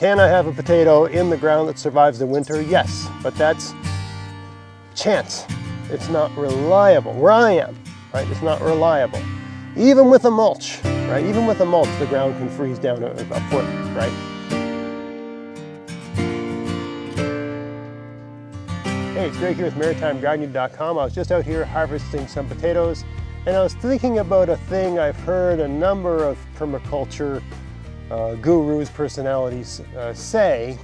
Can I have a potato in the ground that survives the winter? Yes, but that's chance. It's not reliable. Where I am, right, it's not reliable. Even with a mulch, right, even with a mulch, the ground can freeze down a foot, right? Hey, it's Greg here with MaritimeGardening.com. I was just out here harvesting some potatoes, and I was thinking about a thing I've heard a number of permaculture gurus, personalities say,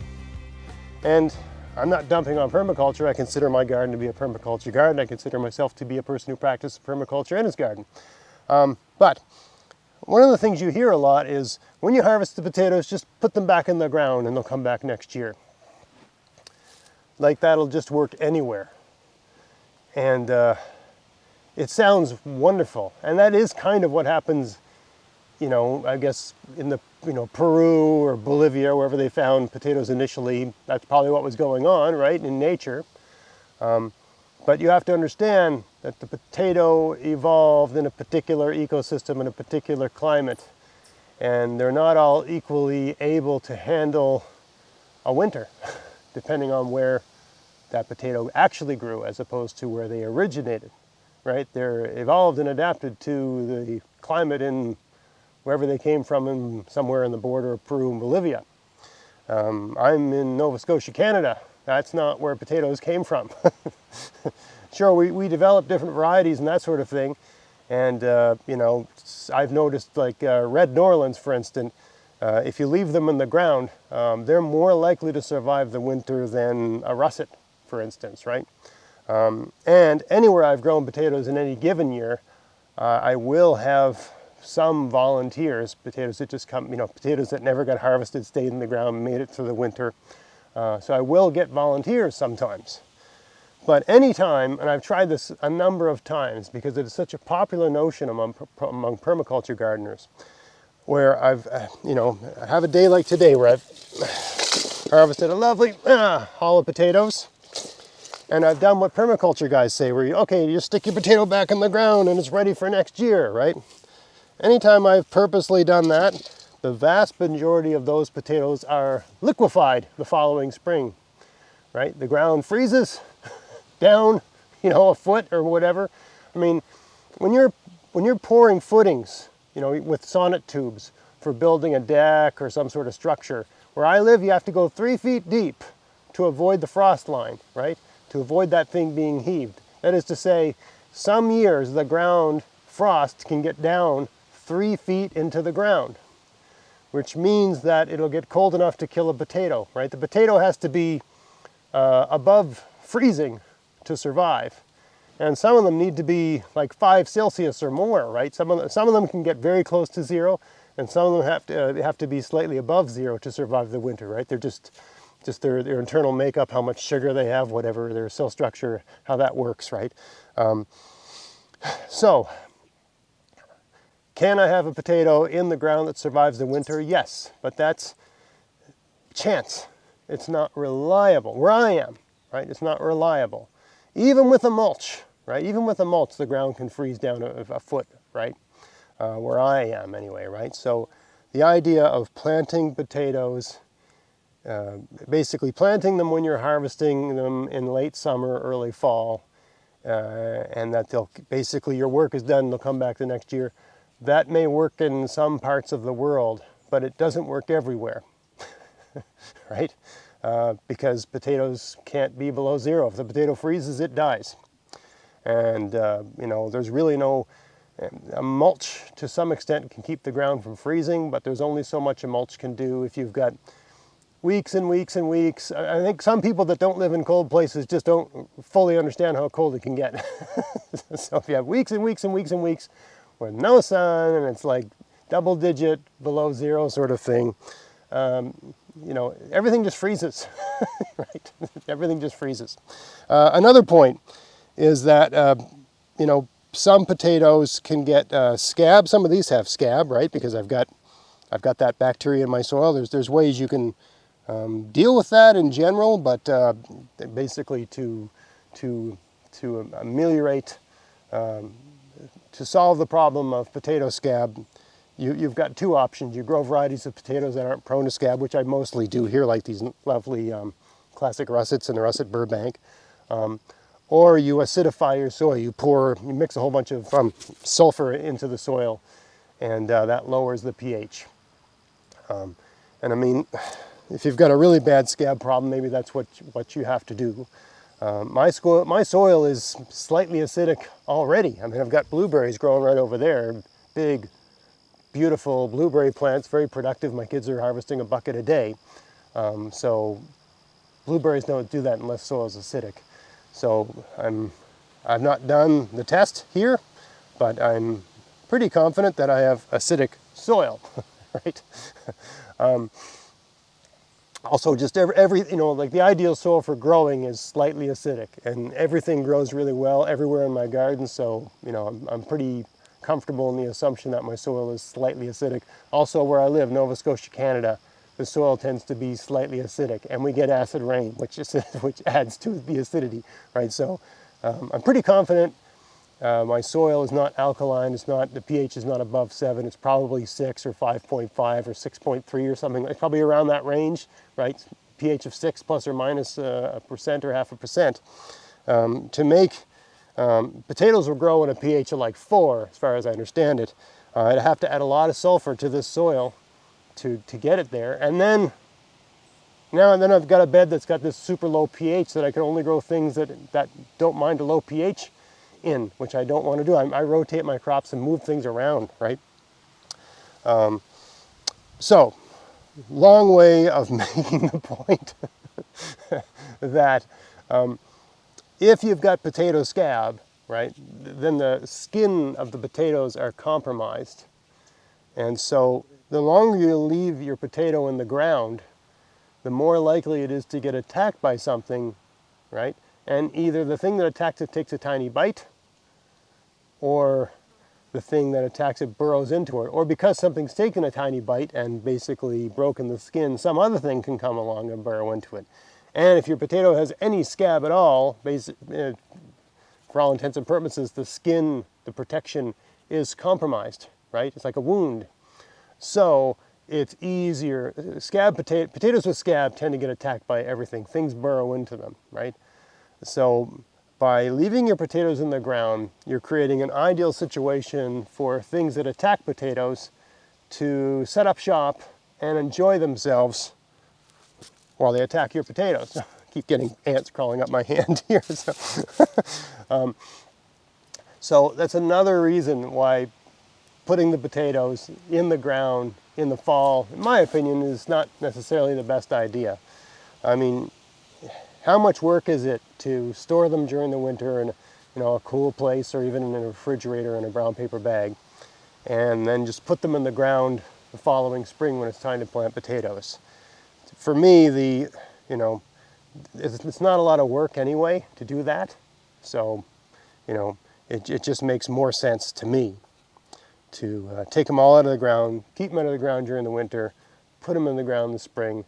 and I'm not dumping on permaculture. I consider my garden to be a permaculture garden. I consider myself to be a person who practices permaculture in his garden. But one of the things you hear a lot is when you harvest the potatoes, just put them back in the ground and they'll come back next year. Like that'll just work anywhere. And it sounds wonderful. And that is kind of what happens, you know, I guess in the, Peru or Bolivia, wherever they found potatoes initially. That's probably what was going on, right, in nature. But you have to understand that the potato evolved in a particular ecosystem, in a particular climate. And they're not all equally able to handle a winter, depending on where that potato actually grew as opposed to where they originated, right? They're evolved and adapted to the climate in wherever they came from, somewhere in the border of Peru and Bolivia. I'm in Nova Scotia, Canada. That's not where potatoes came from. Sure, we developed different varieties and that sort of thing. And, I've noticed like red Norlands, for instance, if you leave them in the ground, they're more likely to survive the winter than a russet, for instance, right? And anywhere I've grown potatoes in any given year, I will have some volunteers, potatoes that just come, potatoes that never got harvested, stayed in the ground, made it through the winter. So I will get volunteers sometimes. But anytime, and I've tried this a number of times because it is such a popular notion among permaculture gardeners, where I have a day like today where I've harvested a lovely haul of potatoes, and I've done what permaculture guys say, where you just stick your potato back in the ground and it's ready for next year, right? Anytime I've purposely done that, the vast majority of those potatoes are liquefied the following spring, right? The ground freezes down, a foot or whatever. I mean, when you're pouring footings, with sonnet tubes for building a deck or some sort of structure, where I live, you have to go 3 feet deep to avoid the frost line, right? To avoid that thing being heaved. That is to say, some years the ground frost can get down 3 feet into the ground, which means that it'll get cold enough to kill a potato, right? The potato has to be above freezing to survive. And some of them need to be like 5 Celsius or more, right? Some of them can get very close to zero, and some of them have to be slightly above zero to survive the winter, right? They're just their internal makeup, how much sugar they have, whatever, their cell structure, how that works, right? So, can I have a potato in the ground that survives the winter? Yes, but that's chance. It's not reliable. Where I am, right, it's not reliable. Even with a mulch, right? Even with a mulch, the ground can freeze down a foot, right? Where I am anyway, right? So the idea of planting potatoes, basically planting them when you're harvesting them in late summer, early fall, and that basically your work is done, they'll come back the next year. That may work in some parts of the world, but it doesn't work everywhere, right? Because potatoes can't be below zero. If the potato freezes, it dies. And, there's really a mulch to some extent can keep the ground from freezing, but there's only so much a mulch can do if you've got weeks and weeks and weeks. I think some people that don't live in cold places just don't fully understand how cold it can get. So if you have weeks and weeks and weeks and weeks with no sun and it's like double digit below zero sort of thing, everything just freezes, right? Everything just freezes. Another point is that, some potatoes can get scab. Some of these have scab, right? Because I've got that bacteria in my soil. There's ways you can deal with that in general, but basically to ameliorate, to solve the problem of potato scab, you've got two options. You grow varieties of potatoes that aren't prone to scab, which I mostly do here, like these lovely classic russets and the russet Burbank. Or you acidify your soil. You mix a whole bunch of sulfur into the soil, and that lowers the pH. And I mean, if you've got a really bad scab problem, maybe that's what you have to do. My soil is slightly acidic already. I mean, I've got blueberries growing right over there, big, beautiful blueberry plants, very productive. My kids are harvesting a bucket a day. So blueberries don't do that unless soil is acidic. So I've not done the test here, but I'm pretty confident that I have acidic soil, right? Also, just every like the ideal soil for growing is slightly acidic, and everything grows really well everywhere in my garden. So I'm pretty comfortable in the assumption that my soil is slightly acidic. Also, where I live, Nova Scotia, Canada, the soil tends to be slightly acidic, and we get acid rain, which adds to the acidity, right? So I'm pretty confident. My soil is not alkaline. The pH is not above 7. It's probably 6 or 5.5 or 6.3 or something. It's probably around that range, right? pH of 6 plus or minus a percent or 0.5%. To make potatoes will grow at a pH of like 4, as far as I understand it. I'd have to add a lot of sulfur to this soil to get it there. And then I've got a bed that's got this super low pH that I can only grow things that don't mind a low pH in, which I don't want to do. I rotate my crops and move things around, right? So, long way of making the point that if you've got potato scab, right, then the skin of the potatoes are compromised. And so the longer you leave your potato in the ground, the more likely it is to get attacked by something, right? And either the thing that attacks it takes a tiny bite, or the thing that attacks it burrows into it. Or because something's taken a tiny bite and basically broken the skin, some other thing can come along and burrow into it. And if your potato has any scab at all, for all intents and purposes, the skin, the protection is compromised, right? It's like a wound. So it's easier. Potatoes with scab tend to get attacked by everything. Things burrow into them, right? So by leaving your potatoes in the ground, you're creating an ideal situation for things that attack potatoes to set up shop and enjoy themselves while they attack your potatoes. I keep getting ants crawling up my hand here. So that's another reason why putting the potatoes in the ground in the fall, in my opinion, is not necessarily the best idea. I mean, how much work is it to store them during the winter in a cool place, or even in a refrigerator in a brown paper bag, and then just put them in the ground the following spring when it's time to plant potatoes? For me, it's not a lot of work anyway to do that. So, it just makes more sense to me to take them all out of the ground, keep them out of the ground during the winter, put them in the ground in the spring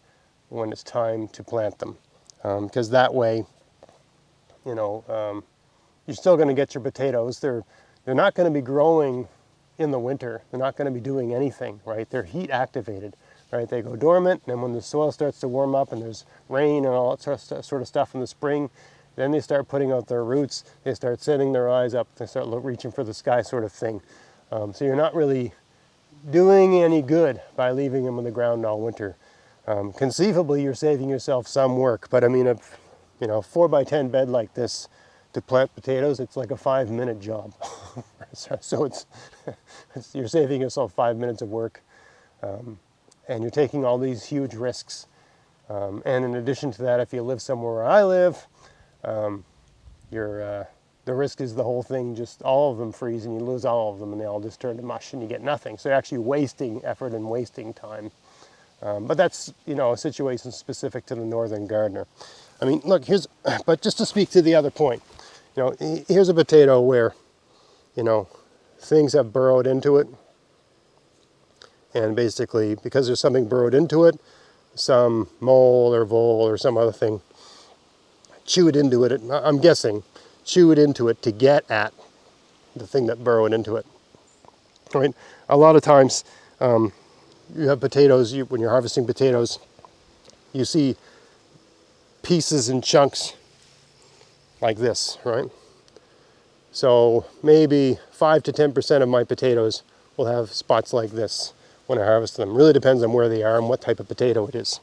when it's time to plant them. Because that way, you're still going to get your potatoes. They're not going to be growing in the winter. They're not going to be doing anything, right? They're heat activated, right? They go dormant, and then when the soil starts to warm up and there's rain and all that sort of stuff in the spring, then they start putting out their roots. They start setting their eyes up. They start reaching for the sky, sort of thing. So you're not really doing any good by leaving them in the ground all winter. Conceivably, you're saving yourself some work, but I mean, a 4x10 bed like this to plant potatoes, it's like a 5-minute job. So it's you're saving yourself 5 minutes of work, and you're taking all these huge risks. And in addition to that, if you live somewhere where I live, the risk is the whole thing, just all of them freeze and you lose all of them and they all just turn to mush and you get nothing. So you're actually wasting effort and wasting time. But that's, a situation specific to the northern gardener. I mean, look, but just to speak to the other point, here's a potato where, things have burrowed into it. And basically, because there's something burrowed into it, some mole or vole or some other thing chewed into it. I'm guessing, chewed into it to get at the thing that burrowed into it. right? A lot of times you have potatoes, when you're harvesting potatoes, you see pieces and chunks like this, right? So maybe 5 to 10% of my potatoes will have spots like this when I harvest them. Really depends on where they are and what type of potato it is.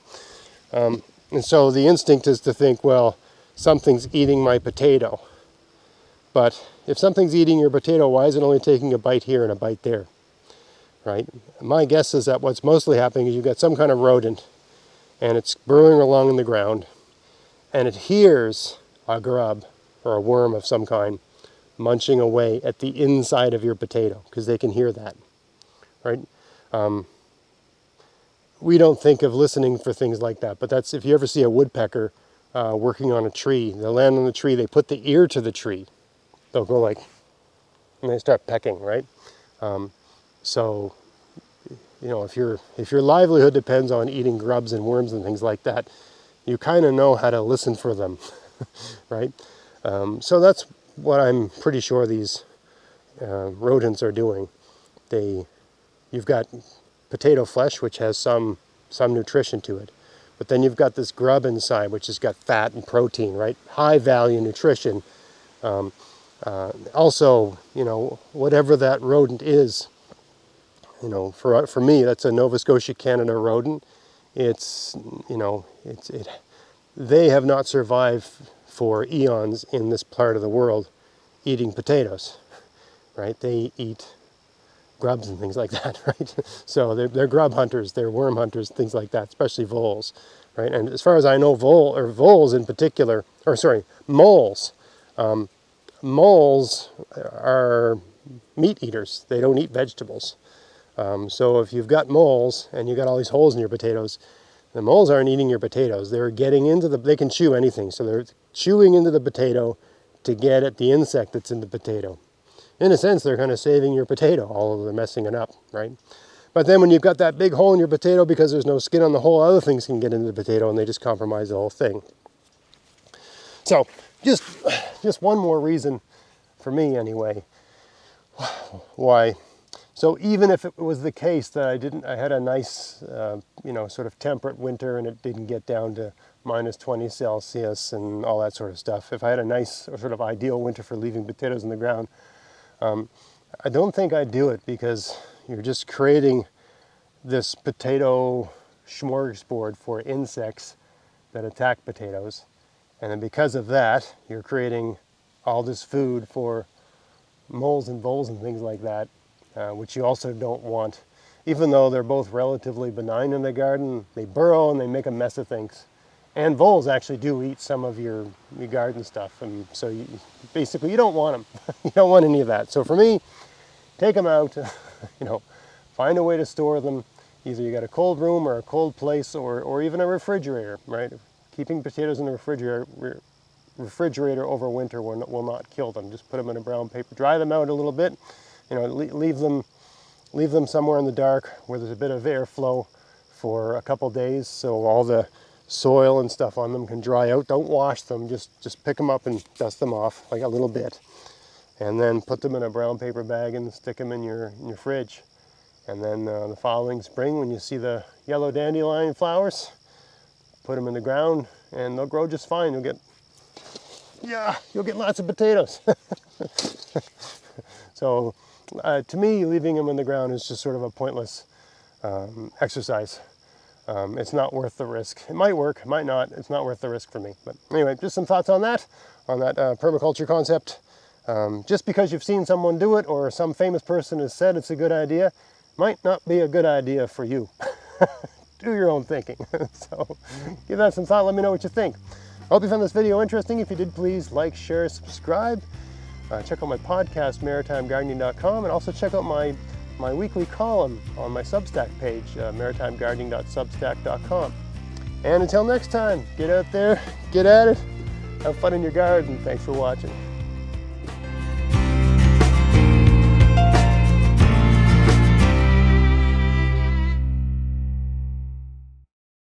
And so the instinct is to think, well, something's eating my potato. But if something's eating your potato, why is it only taking a bite here and a bite there, right? My guess is that what's mostly happening is you've got some kind of rodent, and it's burrowing along in the ground, and it hears a grub or a worm of some kind munching away at the inside of your potato, because they can hear that, right? We don't think of listening for things like that, but that's, if you ever see a woodpecker working on a tree, they'll land on the tree, they put the ear to the tree, they'll go like, and they start pecking, right? So, you know, if your livelihood depends on eating grubs and worms and things like that, you kind of know how to listen for them, right? So that's what I'm pretty sure these rodents are doing. You've got potato flesh, which has some nutrition to it, but then you've got this grub inside, which has got fat and protein, right? High value nutrition. Also, you know, whatever that rodent is, you know, for me, that's a Nova Scotia, Canada rodent. It's, you know, they have not survived for eons in this part of the world eating potatoes, right? They eat grubs and things like that, right? So they're grub hunters, they're worm hunters, things like that, especially voles, right? And as far as I know, voles in particular, moles. Moles are meat eaters. They don't eat vegetables. So if you've got moles and you've got all these holes in your potatoes, the moles aren't eating your potatoes. They're getting into they can chew anything. So they're chewing into the potato to get at the insect that's in the potato. In a sense, they're kind of saving your potato, although they're messing it up, right? But then when you've got that big hole in your potato, because there's no skin on the hole, other things can get into the potato and they just compromise the whole thing. So just one more reason, for me anyway, why. So even if it was the case that I had a nice, you know, sort of temperate winter and it didn't get down to minus 20 Celsius and all that sort of stuff, if I had a nice or sort of ideal winter for leaving potatoes in the ground, I don't think I'd do it, because you're just creating this potato smorgasbord for insects that attack potatoes. And then because of that, you're creating all this food for moles and voles and things like that, which you also don't want. Even though they're both relatively benign in the garden, they burrow and they make a mess of things. And voles actually do eat some of your garden stuff. And so basically you don't want them. You don't want any of that. So for me, take them out, you know, find a way to store them. Either you got a cold room or a cold place, or even a refrigerator, right? Keeping potatoes in the refrigerator over winter will not kill them. Just put them in a brown paper, dry them out a little bit, you know, leave them somewhere in the dark where there's a bit of airflow for a couple days, so all the soil and stuff on them can dry out. Don't wash them, just pick them up and dust them off like a little bit, and then put them in a brown paper bag and stick them in your fridge. And then the following spring, when you see the yellow dandelion flowers, put them in the ground and they'll grow just fine. You'll get lots of potatoes. So to me, leaving them in the ground is just sort of a pointless exercise. It's not worth the risk. It might work, it might not. It's not worth the risk for me. But anyway, just some thoughts on that permaculture concept. Just because you've seen someone do it or some famous person has said it's a good idea, might not be a good idea for you. Do your own thinking. So give that some thought. Let me know what you think. I hope you found this video interesting. If you did, please like, share, subscribe. Check out my podcast, maritimegardening.com, and also check out my weekly column on my Substack page, maritimegardening.substack.com. And until next time, get out there, get at it, have fun in your garden. Thanks for watching.